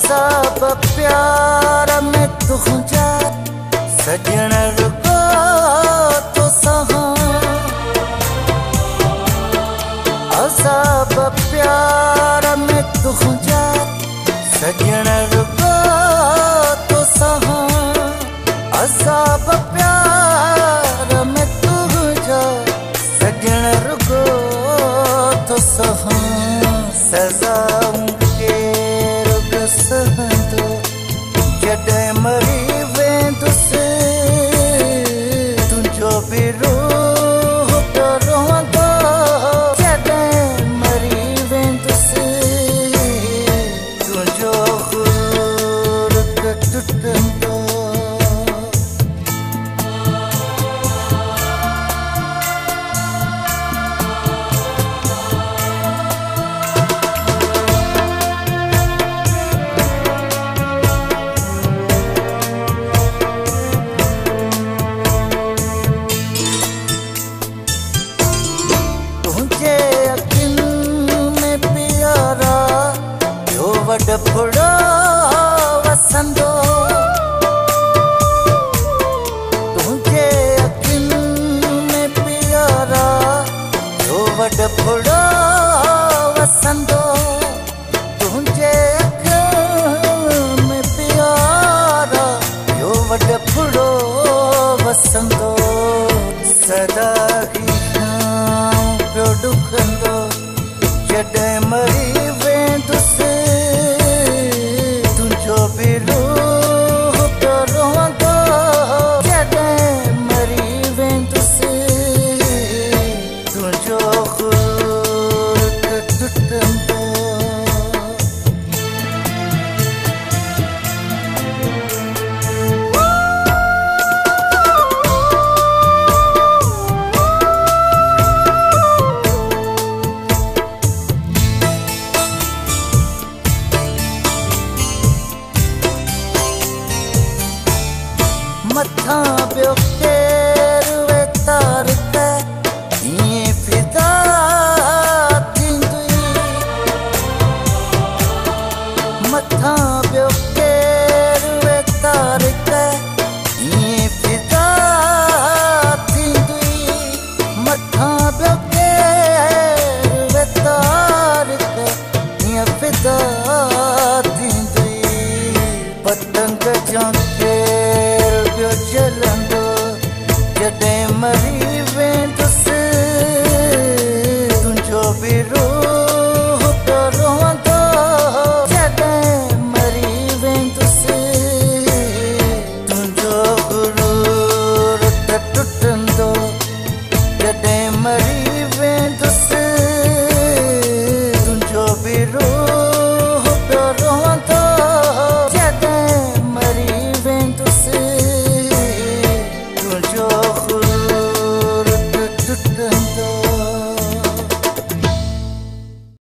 असाब प्यार में तुझा सजण रुगो तो सहा असाब प्यार में तुझा सजण रुगो तो सहा असाब प्यार में तुझा सजण रुगो तो सहा सजाऊं के रुग सहंदो जॾहिं मरी वेंदुसि तुंहिंजो बि रूह पियो रोंदो जॾहिं मरी वेंदुसि तुंहिंजो ग़ुरूर टुटंदो वडपुड़ो वसंदो तुझे अखिन में प्यारा जो वडपुड़ो वसंदो तुझे अखिन में प्यारा जो वडपुड़ो वसंदो सदा ही पियो डुखंदो जॾहिं मरी वेंदुसि मथा पियो केरु वे तार ते ईअं फिदा थींदी मथा पियो केरु वे तार ते ईअं फिदा थींदी मथा पियो केरु वे तार ते ईअं फिदा थींदी पतंग जा जलंदो जॾहिं मरी